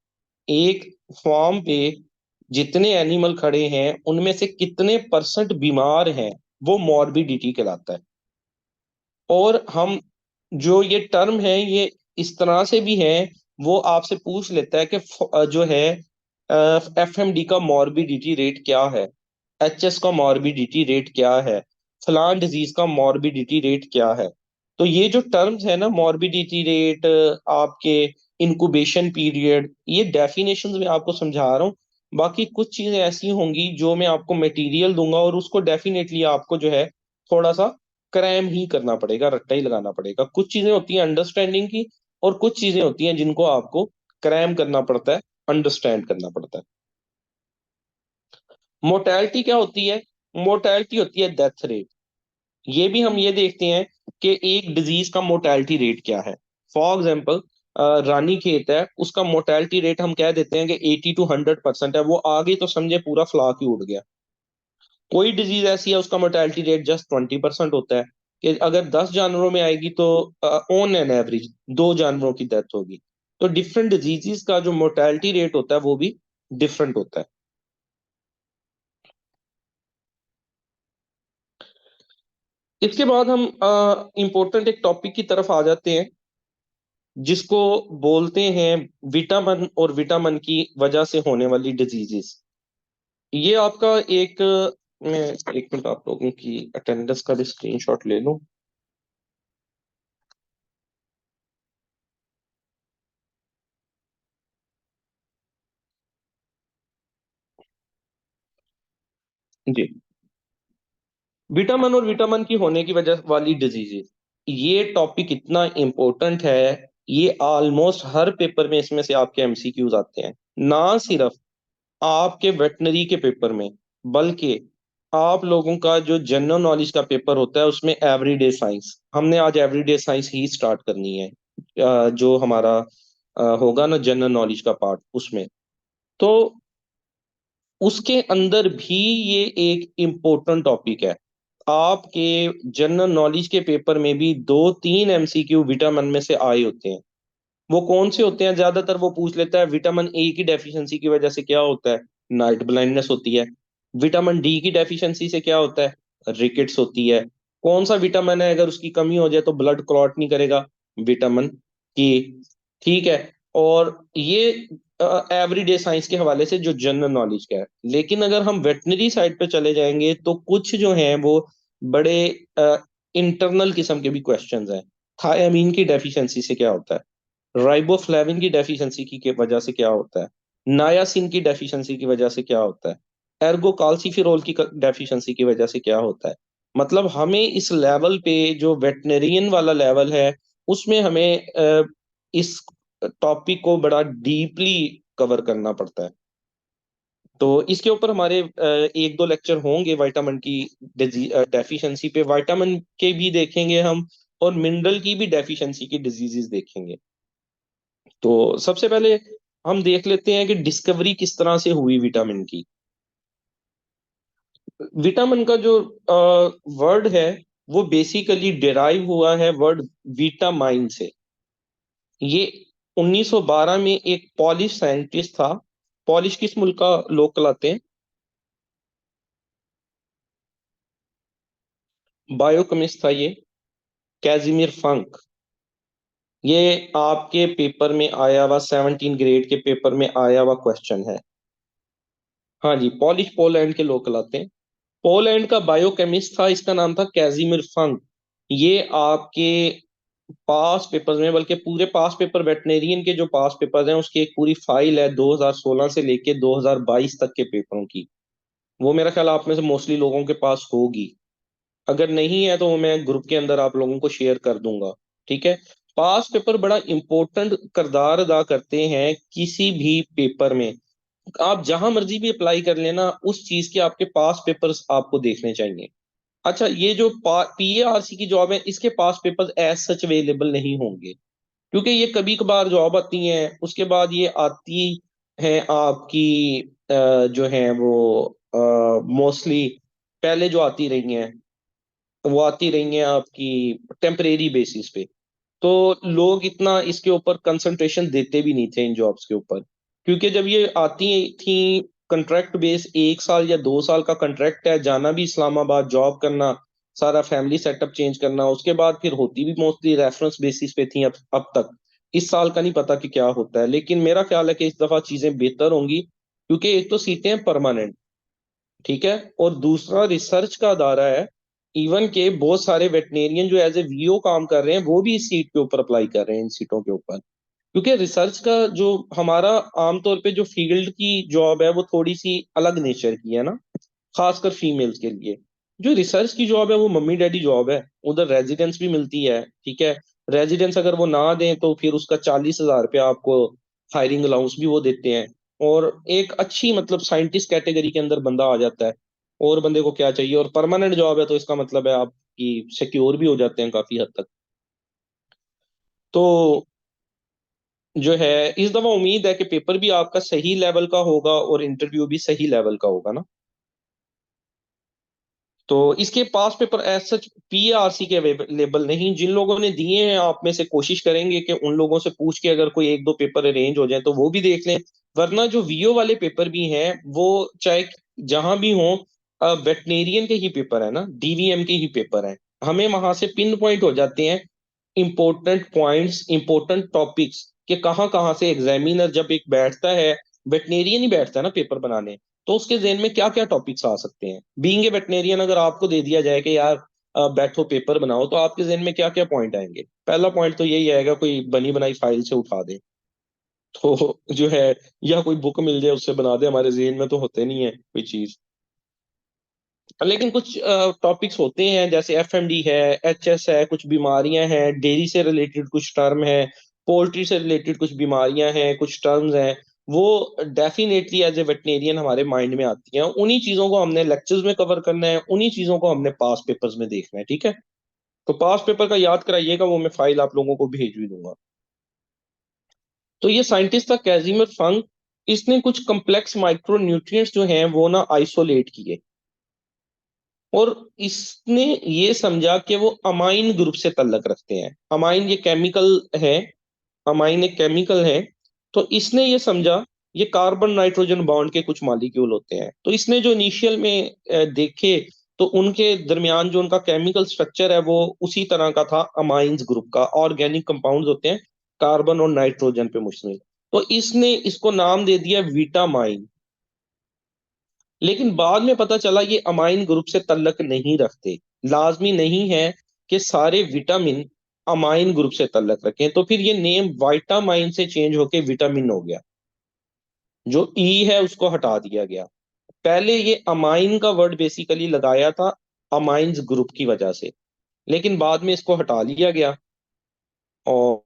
[SPEAKER 1] एक फॉर्म पे जितने एनिमल खड़े हैं उनमें से कितने परसेंट बीमार हैं, वो मॉर्बिडिटी कहलाता है। और हम जो ये टर्म है ये इस तरह से भी है, वो आपसे पूछ लेता है कि जो है एफएमडी का मॉर्बिडिटी रेट क्या है। HS का मॉर्बिडिटी रेट क्या है, फलान डिजीज का मॉर्बिडिटी रेट क्या है। तो ये जो टर्म्स है ना, मॉर्बिडिटी रेट, आपके इंक्यूबेशन पीरियड, ये डेफिनेशंस में आपको समझा रहा हूँ। बाकी कुछ चीजें ऐसी होंगी जो मैं आपको मटेरियल दूंगा और उसको डेफिनेटली आपको जो है थोड़ा सा क्रैम ही करना पड़ेगा, रट्टा ही लगाना पड़ेगा। कुछ चीजें होती हैं अंडरस्टैंडिंग की, और कुछ चीजें होती हैं जिनको आपको क्रैम करना पड़ता है, अंडरस्टैंड करना पड़ता है। मोर्टेलिटी क्या होती है? मोर्टेलिटी होती है डेथ रेट। ये भी हम ये देखते हैं कि एक डिजीज का मोर्टेलिटी रेट क्या है। फॉर एग्जाम्पल, रानी खेत है, उसका मोर्टेलिटी रेट हम कह देते हैं कि 80 to 100% है, वो आगे तो समझे पूरा फ्लाक ही उड़ गया। कोई डिजीज ऐसी है उसका मोर्टेलिटी रेट जस्ट 20% होता है, कि अगर 10 जानवरों में आएगी तो ऑन एन एवरेज 2 जानवरों की डेथ होगी। तो डिफरेंट डिजीजेस का जो मोर्टेलिटी रेट होता है वो भी डिफरेंट होता है। इसके बाद हम इंपॉर्टेंट एक टॉपिक की तरफ आ जाते हैं, जिसको बोलते हैं विटामिन और विटामिन की वजह से होने वाली डिजीजेस। ये आपका एक, मैं एक मिनट आप लोगों की अटेंडेंस का भी स्क्रीनशॉट ले लूं। जी, विटामिन और विटामिन की होने की वजह वाली डिजीजेस, ये टॉपिक इतना इम्पोर्टेंट है। ये ऑलमोस्ट हर पेपर में इसमें से आपके MCQs आते हैं। ना सिर्फ आपके वेटनरी के पेपर में, बल्कि आप लोगों का जो जनरल नॉलेज का पेपर होता है उसमें एवरीडे साइंस, हमने आज एवरीडे साइंस ही स्टार्ट करनी है। जो हमारा होगा ना जनरल नॉलेज का पार्ट, उसमें तो उसके अंदर भी ये एक इम्पोर्टेंट टॉपिक है। आपके जनरल नॉलेज के पेपर में भी 2-3 MCQ विटामिन में से आए होते हैं। वो कौन से होते हैं? ज्यादातर वो पूछ लेता है विटामिन ए की डेफिशिएंसी की वजह से क्या होता है, नाइट ब्लाइंडनेस होती है। विटामिन डी की डेफिशिएंसी से क्या होता है, रिकेट्स होती है। कौन सा विटामिन है अगर उसकी कमी हो जाए तो ब्लड क्लॉट नहीं करेगा, विटामिन के। ठीक है। और ये एवरीडे साइंस के हवाले से जो जनरल नॉलेज का है। लेकिन अगर हम वेटनरी साइड पे चले जाएंगे तो कुछ जो हैं वो बड़े इंटरनल किस्म के भी क्वेश्चंस हैं। थायमीन की डेफिशिएंसी से क्या होता है, राइबोफ्लेविन की डेफिशिएंसी की वजह से क्या होता है, नायासिन की डेफिशिएंसी की वजह से क्या होता है, एर्गोकाल्सिफेरॉल की डेफिशिएंसी की वजह से क्या होता है। मतलब हमें इस लेवल पे, जो वेटनरियन वाला लेवल है, उसमें हमें इस टॉपिक को बड़ा डीपली कवर करना पड़ता है। तो इसके ऊपर हमारे 1-2 लेक्चर होंगे विटामिन की डेफिशिएंसी पे। विटामिन के भी देखेंगे हम, और मिनरल की भी डेफिशिएंसी की डिजीजेस देखेंगे। तो सबसे पहले हम देख लेते हैं कि डिस्कवरी किस तरह से हुई विटामिन की। विटामिन का जो वर्ड है वो बेसिकली डिराइव हुआ है वर्ड विटामाइन से। ये 1912 में एक पॉलिश साइंटिस्ट था। पॉलिश किस मुल्क का लोग कहलाते हैं? बायोकेमिस्ट था ये, कैजिमिर फंक। ये आपके पेपर में आया हुआ, 17 ग्रेड के पेपर में आया हुआ क्वेश्चन है। हाँ जी, पॉलिश पोलैंड के लोग कहलाते हैं। पोलैंड का बायोकेमिस्ट था, इसका नाम था कैजिमिर फंक। ये आपके पास पेपर्स में, बल्कि पूरे पास पेपर वेटनेरियन के जो पास पेपर्स हैं उसकी एक पूरी फाइल है 2016 से लेके 2022 तक के पेपरों की। वो मेरा ख्याल आप में से मोस्टली लोगों के पास होगी। अगर नहीं है तो वो मैं ग्रुप के अंदर आप लोगों को शेयर कर दूंगा। ठीक है। पास पेपर बड़ा इंपॉर्टेंट किरदार अदा करते हैं किसी भी पेपर में। आप जहां मर्जी भी अप्लाई कर लेना, उस चीज के आपके पास पेपर्स आपको देखने चाहिए। अच्छा, ये जो PARC की जॉब है, इसके पास पेपर्स एज सच अवेलेबल नहीं होंगे, क्योंकि ये कभी कभार जॉब आती हैं, उसके बाद ये आती हैं आपकी जो है वो मोस्टली पहले जो आती रही हैं, वो आती रही हैं आपकी टेम्परेरी बेसिस पे। तो लोग इतना इसके ऊपर कंसंट्रेशन देते भी नहीं थे इन जॉब्स के ऊपर, क्योंकि जब ये आती थी कंट्रैक्ट बेस, 1 साल या 2 साल का कंट्रैक्ट है, जाना भी इस्लामाबाद, जॉब करना, सारा फैमिली सेटअप चेंज करना, उसके बाद फिर होती भी मोस्टली रेफरेंस बेसिस पे थी। अब तक इस साल का नहीं पता कि क्या होता है, लेकिन मेरा ख्याल है कि इस दफा चीजें बेहतर होंगी, क्योंकि एक तो सीटें हैं परमानेंट। ठीक है। और दूसरा रिसर्च का अदारा है। इवन के बहुत सारे वेटनेरियन जो एज ए वीओ काम कर रहे हैं वो भी इस सीट के ऊपर अप्लाई कर रहे हैं, इन सीटों के ऊपर। क्योंकि रिसर्च का जो हमारा आमतौर पे जो फील्ड की जॉब है वो थोड़ी सी अलग नेचर की है ना, खासकर फीमेल्स के लिए। जो रिसर्च की जॉब है वो मम्मी डैडी जॉब है। उधर रेजिडेंस भी मिलती है, ठीक है। रेजिडेंस अगर वो ना दें तो फिर उसका 40,000 रुपया आपको हायरिंग अलाउंस भी वो देते हैं। और एक अच्छी मतलब साइंटिस्ट कैटेगरी के अंदर बंदा आ जाता है। और बंदे को क्या चाहिए, और परमानेंट जॉब है तो इसका मतलब है आपकी सिक्योर भी हो जाते हैं काफी हद तक। तो जो है इस दफा उम्मीद है कि पेपर भी आपका सही लेवल का होगा और इंटरव्यू भी सही लेवल का होगा ना। तो इसके पास पेपर एज सच पीआरसी के अवेलेबल नहीं। जिन लोगों ने दिए हैं आप में से कोशिश करेंगे कि उन लोगों से पूछ के अगर कोई एक दो पेपर अरेंज हो जाए तो वो भी देख लें। वरना जो वीओ वाले पेपर भी हैं वो चाहे जहां भी हों, वेटनेरियन के ही पेपर है ना, डीवीएम के ही पेपर है। हमें वहां से पिन पॉइंट हो जाते हैं इंपॉर्टेंट पॉइंट्स, इंपॉर्टेंट टॉपिक्स कि कहाँ कहाँ से एग्जामिनर जब एक बैठता है, वेटनेरियन ही बैठता है ना पेपर बनाने, तो उसके जहन में क्या क्या टॉपिक्स आ सकते हैं। बीइंग ए वेटनेरियन अगर आपको दे दिया जाए कि यार बैठो पेपर बनाओ, तो आपके जहन में क्या क्या पॉइंट आएंगे। पहला पॉइंट तो यही आएगा कोई बनी बनाई फाइल से उठा दे तो जो है, या कोई बुक मिल जाए उससे बना दे, हमारे जहन में तो होते नहीं है कोई चीज। लेकिन कुछ टॉपिक्स होते हैं जैसे एफएमडी है, एचएस है, कुछ बीमारियां हैं, डेयरी से रिलेटेड कुछ टर्म है, पोल्ट्री से रिलेटेड कुछ बीमारियां हैं, कुछ टर्म्स हैं। वो डेफिनेटली एज ए वेटनेरियन हमारे माइंड में आती हैं। उन्हीं चीजों को हमने लेक्चर्स में कवर करना है, उन्हीं चीजों को हमने पास पेपर्स में देखना है, ठीक है। तो पास पेपर का याद कराइएगा, वो मैं फाइल आप लोगों को भेज भी दूंगा। तो ये साइंटिस्ट था कैजिमर फंक। इसने कुछ कम्प्लेक्स माइक्रो न्यूट्रिएंट्स जो हैं वो ना आइसोलेट किए। और इसने ये समझा कि वो अमाइन ग्रुप से तल्लक रखते हैं। अमाइन ये केमिकल है, अमाइन एक केमिकल है। तो इसने ये समझा ये कार्बन नाइट्रोजन बॉन्ड के कुछ मॉलिक्यूल होते हैं। तो इसने जो इनिशियल में देखे, तो उनके दरमियान जो उनका केमिकल स्ट्रक्चर है वो उसी तरह का था, अमाइंस ग्रुप का। ऑर्गेनिक कंपाउंड्स होते हैं कार्बन और नाइट्रोजन पे मुश्तमिल। तो इसने इसको नाम दे दिया विटामाइन। लेकिन बाद में पता चला ये अमाइन ग्रुप से तल्लक नहीं रखते। लाजमी नहीं है कि सारे विटामिन अमाइन ग्रुप से तल्लक रखें। तो फिर ये नेम वाइटामाइन से चेंज होके विटामिन हो गया। जो ई है उसको हटा दिया गया। पहले ये अमाइन का वर्ड बेसिकली लगाया था अमाइंस ग्रुप की वजह से, लेकिन बाद में इसको हटा लिया गया। और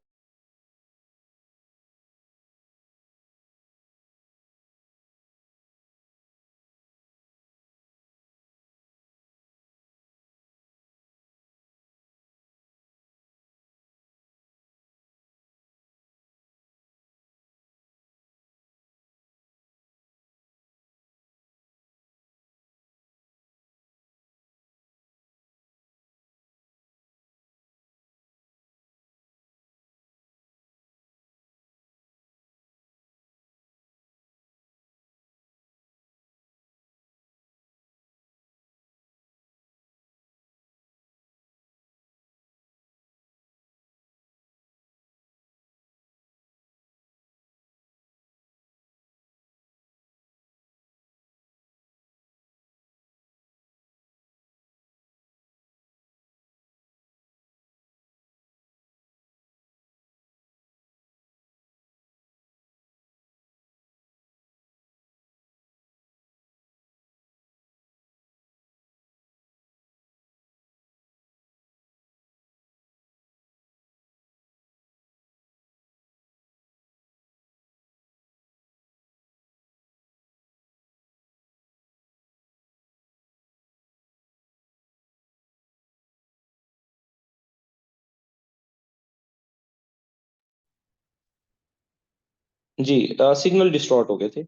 [SPEAKER 1] जी, सिग्नल डिस्टॉर्ट हो गए थे।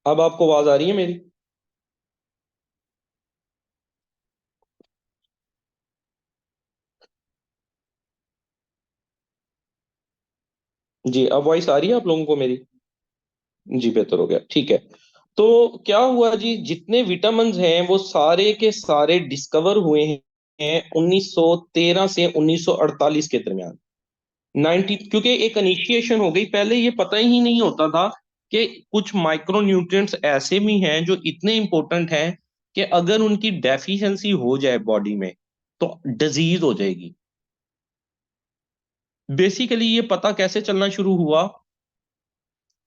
[SPEAKER 1] अब आपको आवाज आ रही है मेरी? जी, अब वॉइस आ रही है आप लोगों को मेरी? जी, बेहतर हो गया, ठीक है। तो क्या हुआ जी, जितने विटामिन्स हैं वो सारे के सारे डिस्कवर हुए हैं 1913 से 1948 के दरमियान। 90, क्योंकि एक इनिशिएशन हो गई, पहले ये पता ही नहीं होता था कि कुछ माइक्रो न्यूट्रिएंट्स ऐसे भी हैं जो इतने इंपॉर्टेंट हैं कि अगर उनकी डेफिशिएंसी हो जाए बॉडी में तो डिजीज हो जाएगी। बेसिकली ये पता कैसे चलना शुरू हुआ,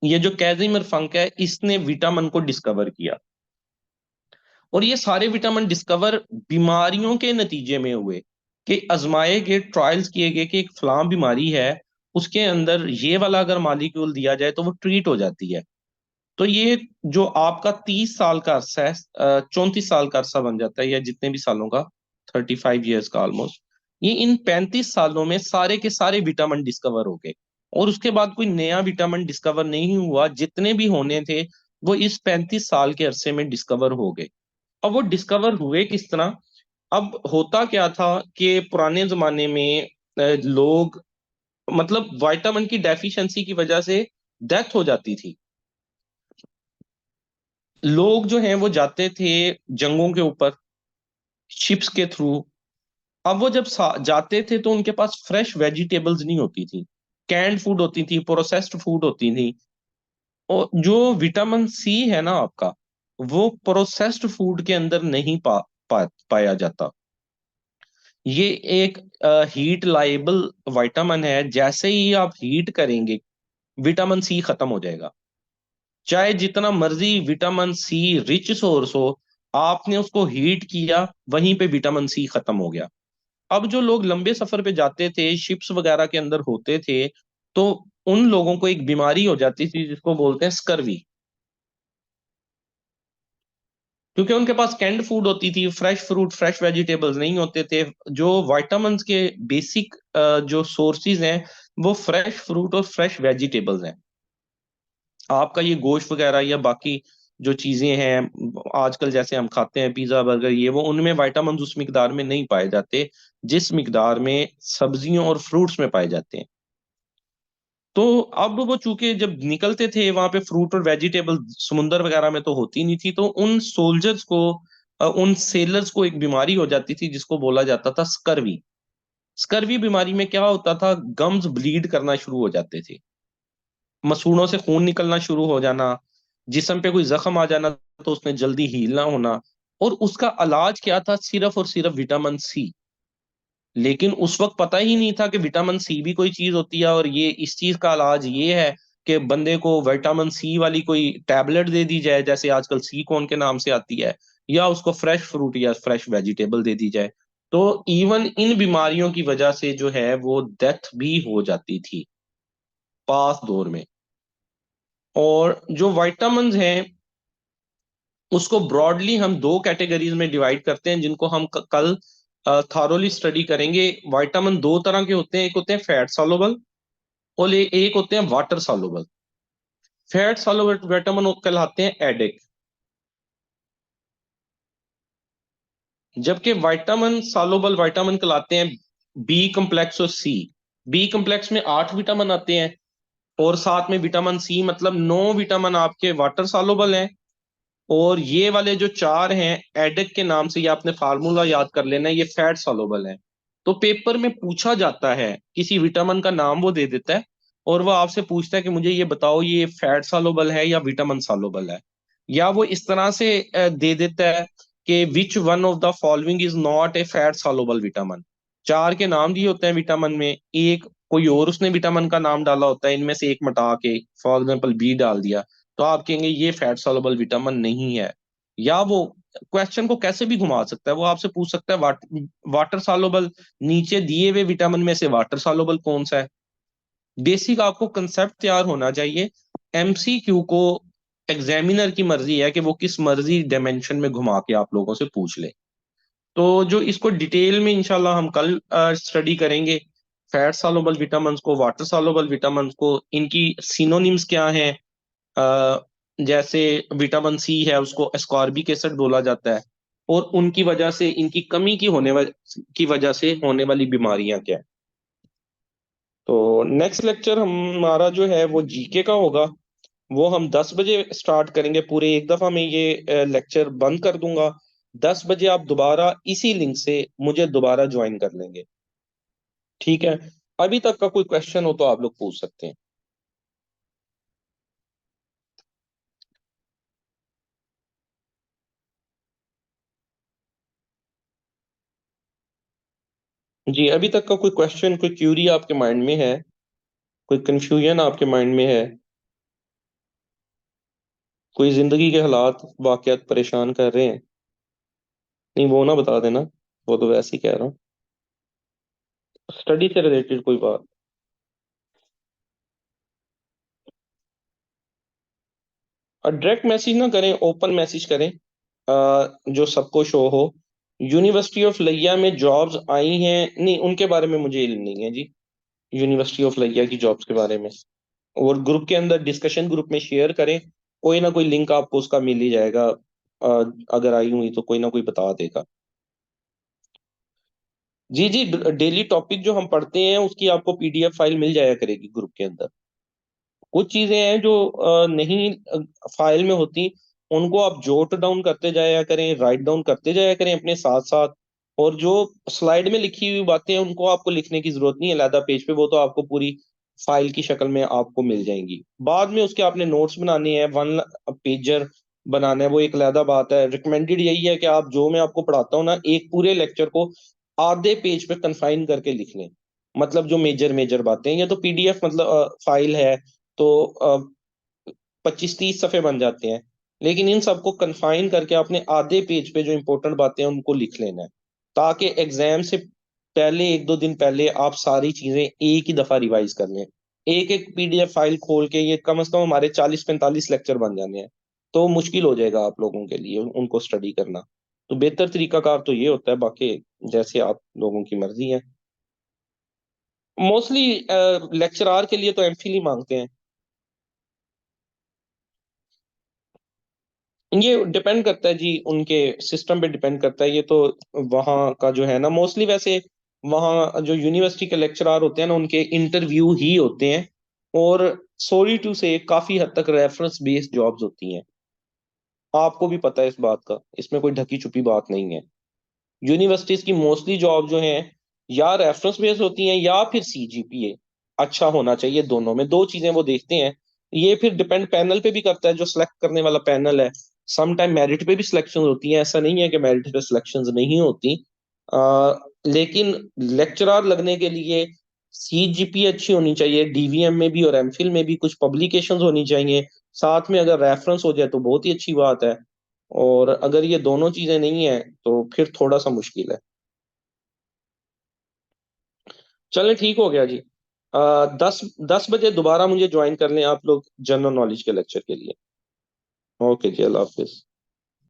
[SPEAKER 1] ये जो कैजिमर फंक है इसने विटामिन को डिस्कवर किया, और ये सारे विटामिन डिस्कवर बीमारियों के नतीजे में हुए कि आजमाए गए, ट्रायल्स किए गए कि एक फलां बीमारी है, उसके अंदर ये वाला अगर मालिक्यूल दिया जाए तो वो ट्रीट हो जाती है। तो ये जो आपका 30 साल का अरसा है, 34 साल का अरसा बन जाता है, या जितने भी सालों का, 35 ईयर्स का ऑलमोस्ट, ये इन 35 सालों में सारे के सारे विटामिन डिस्कवर हो गए। और उसके बाद कोई नया विटामिन डिस्कवर नहीं हुआ, जितने भी होने थे वो इस 35 साल के अरसे में डिस्कवर हो गए। अब वो डिस्कवर हुए किस तरह? अब होता क्या था कि पुराने जमाने में लोग, मतलब विटामिन की डेफिशिएंसी की वजह से डेथ हो जाती थी। लोग जो हैं वो जाते थे जंगों के ऊपर शिप्स के थ्रू। अब वो जब जाते थे तो उनके पास फ्रेश वेजिटेबल्स नहीं होती थी, कैंड फूड होती थी, प्रोसेस्ड फूड होती थी। और जो विटामिन सी है ना आपका, वो प्रोसेस्ड फूड के अंदर नहीं पाया जाता। ये एक हीट लाइबल विटामिन है, जैसे ही आप हीट करेंगे विटामिन सी खत्म हो जाएगा। चाहे जितना मर्जी विटामिन सी रिच सोर्स हो, आपने उसको हीट किया, वहीं पे विटामिन सी खत्म हो गया। अब जो लोग लंबे सफर पे जाते थे, शिप्स वगैरह के अंदर होते थे, तो उन लोगों को एक बीमारी हो जाती थी जिसको बोलते हैं स्कर्वी। क्योंकि उनके पास कैंड फूड होती थी, फ्रेश फ्रूट फ्रेश वेजिटेबल्स नहीं होते थे। जो विटामिन्स के बेसिक जो सोर्सेज हैं वो फ्रेश फ्रूट और फ्रेश वेजिटेबल्स हैं। आपका ये गोश्त वगैरह या बाकी जो चीजें हैं आजकल जैसे हम खाते हैं पिज्जा बर्गर ये वो, उनमें विटामिन उस मिकदार में नहीं पाए जाते जिस मिकदार में सब्जियों और फ्रूट्स में पाए जाते हैं। तो अब वो चूंकि जब निकलते थे वहां पे फ्रूट और वेजिटेबल समुंदर वगैरह में तो होती नहीं थी, तो उन सोल्जर्स को, उन सेलर्स को एक बीमारी हो जाती थी जिसको बोला जाता था स्कर्वी। स्कर्वी बीमारी में क्या होता था, गम्स ब्लीड करना शुरू हो जाते थे, मसूड़ों से खून निकलना शुरू हो जाना, जिस्म पे कोई जख्म आ जाना तो उसने जल्दी हील ना होना। और उसका इलाज क्या था? सिर्फ और सिर्फ विटामिन सी। लेकिन उस वक्त पता ही नहीं था कि विटामिन सी भी कोई चीज होती है, और ये इस चीज का इलाज ये है कि बंदे को विटामिन सी वाली कोई टैबलेट दे दी जाए, जैसे आजकल सी कौन के नाम से आती है, या उसको फ्रेश फ्रूट या फ्रेश वेजिटेबल दे दी जाए। तो इवन इन बीमारियों की वजह से जो है वो डेथ भी हो जाती थी पास दौर में। और जो विटामिन हैं उसको ब्रॉडली हम दो कैटेगरीज में डिवाइड करते हैं, जिनको हम कल थारोली स्टडी करेंगे। विटामिन दो तरह के होते हैं, एक होते हैं फैट सॉल्युबल और एक होते हैं water soluble. Fat soluble vitamin कहलाते हैं एडिक, जबकि विटामिन सॉल्युबल विटामिन कहलाते हैं बी कम्प्लेक्स और सी। बी कम्प्लेक्स में 8 विटामिन आते हैं, और साथ में विटामिन सी, मतलब 9 विटामिन आपके वाटर सॉल्युबल हैं। और ये वाले जो चार हैं एडिक के नाम से, ये आपने फार्मूला याद कर लेना है, ये फैट सॉल्युबल है। तो पेपर में पूछा जाता है, किसी विटामिन का नाम वो दे देता है और वो आपसे पूछता है कि मुझे ये बताओ ये फैट सॉल्युबल है या विटामिन सॉल्युबल है। या वो इस तरह से दे देता है कि which one of the following is not a fat soluble vitamin. चार के नाम दिए होते हैं विटामिन में, एक कोई और उसने विटामिन का नाम डाला होता है, इनमें से एक मटा के फॉर एग्जाम्पल बी डाल दिया, तो आप कहेंगे ये फैट सॉल्युबल विटामिन नहीं है। या वो क्वेश्चन को कैसे भी घुमा सकता है, वो आपसे पूछ सकता है वाटर सॉल्युबल, नीचे दिए हुए विटामिन में से वाटर सॉल्युबल कौन सा है। बेसिक आपको कंसेप्ट तैयार होना चाहिए। एमसीक्यू को एग्जामिनर की मर्जी है कि वो किस मर्जी डायमेंशन में घुमा के आप लोगों से पूछ ले। तो जो इसको डिटेल में इंशाल्लाह हम कल स्टडी करेंगे, फैट सॉल्युबल विटामिन को, वाटर सॉल्युबल विटामिन को, इनकी सिनोनिम्स क्या हैं। अ, जैसे विटामिन सी है उसको एस्कॉर्बिक एसिड बोला जाता है, और उनकी वजह से, इनकी कमी की वजह से होने वाली बीमारियां क्या है। तो नेक्स्ट लेक्चर हमारा जो है वो जीके का होगा। वो हम 10 बजे स्टार्ट करेंगे, पूरे एक दफा में ये लेक्चर बंद कर दूंगा। 10 बजे आप दोबारा इसी लिंक से मुझे दोबारा ज्वाइन कर लेंगे। ठीक है? अभी तक का कोई क्वेश्चन हो तो आप लोग पूछ सकते हैं। जी, अभी तक का कोई क्वेश्चन, कोई क्यूरी आपके माइंड में है? कोई कंफ्यूजन आपके माइंड में है? कोई जिंदगी के हालात, वाकयात परेशान कर रहे हैं? नहीं, वो ना बता देना, वो तो वैसे ही कह रहा हूँ। स्टडी से रिलेटेड कोई बात। और डायरेक्ट मैसेज ना करें, ओपन मैसेज करें, जो सबको शो हो। यूनिवर्सिटी ऑफ लिया में जॉब्स आई हैं, नहीं उनके बारे में मुझे इल्म नहीं है जी। यूनिवर्सिटी ऑफ लिया की जॉब्स के बारे में, और ग्रुप के अंदर, डिस्कशन ग्रुप में शेयर करें। कोई ना कोई लिंक आपको उसका मिल ही जाएगा। अगर आई हुई तो कोई ना कोई बता देगा। जी जी, डेली टॉपिक जो हम पढ़ते हैं उसकी आपको पीडीएफ फाइल मिल जाया करेगी ग्रुप के अंदर। कुछ चीजें हैं जो नहीं फाइल में होती, उनको आप जोट डाउन करते जाया करें, राइट डाउन करते जाया करें अपने साथ साथ। और जो स्लाइड में लिखी हुई बातें हैं उनको आपको लिखने की जरूरत नहीं है अलहदा पेज पे, वो तो आपको पूरी फाइल की शक्ल में आपको मिल जाएंगी। बाद में उसके आपने नोट्स बनाने हैं, वन पेजर बनाना है, वो एक अलहदा बात है। रिकमेंडेड यही है कि आप, जो मैं आपको पढ़ाता हूँ ना, एक पूरे लेक्चर को आधे पेज पे कन्फाइन करके लिख लें। मतलब जो मेजर मेजर बातें हैं, ये तो पीडीएफ मतलब फाइल है, तो 25-30 सफ़े बन जाते हैं। लेकिन इन सबको कन्फाइन करके अपने आधे पेज पे जो इंपॉर्टेंट बातें हैं उनको लिख लेना है, ताकि एग्जाम से पहले, 1-2 दिन पहले, आप सारी चीजें एक ही दफा रिवाइज कर लें। एक एक पीडीएफ फाइल खोल के ये कम से कम हमारे 40-45 लेक्चर बन जाने हैं। तो मुश्किल हो जाएगा आप लोगों के लिए उनको स्टडी करना। तो बेहतर तरीकाकार तो ये होता है, बाकी जैसे आप लोगों की मर्जी है। मोस्टली लेक्चरार के लिए तो एमफिल ही मांगते हैं। ये डिपेंड करता है जी, उनके सिस्टम पे डिपेंड करता है ये तो। वहाँ का जो है ना, मोस्टली वैसे वहाँ जो यूनिवर्सिटी के लेक्चरार होते हैं ना, उनके इंटरव्यू ही होते हैं। और सॉरी टू से काफी हद तक रेफरेंस बेस्ड जॉब्स होती हैं। आपको भी पता है इस बात का, इसमें कोई ढकी छुपी बात नहीं है। यूनिवर्सिटीज की मोस्टली जॉब जो हैं, या रेफरेंस बेस्ड होती हैं या फिर सीजीपीए अच्छा होना चाहिए। दोनों में दो चीजें वो देखते हैं। ये फिर डिपेंड पैनल पे भी करता है, जो सिलेक्ट करने वाला पैनल है। सम टाइम मेरिट पे भी सिलेक्शन होती है, ऐसा नहीं है कि मेरिट पे सिलेक्शन नहीं होती। लेकिन लेक्चरार लगने के लिए सीजीपीए अच्छी होनी चाहिए, डीवीएम में भी और एमफिल में भी कुछ पब्लिकेशंस होनी चाहिए। साथ में अगर रेफरेंस हो जाए तो बहुत ही अच्छी बात है। और अगर ये दोनों चीजें नहीं है तो फिर थोड़ा सा मुश्किल है। चलें, ठीक हो गया जी। 10 10 बजे दोबारा मुझे ज्वाइन कर लें आप लोग जनरल नॉलेज के लेक्चर के लिए। ओके जी, अल्लाह हाफिज।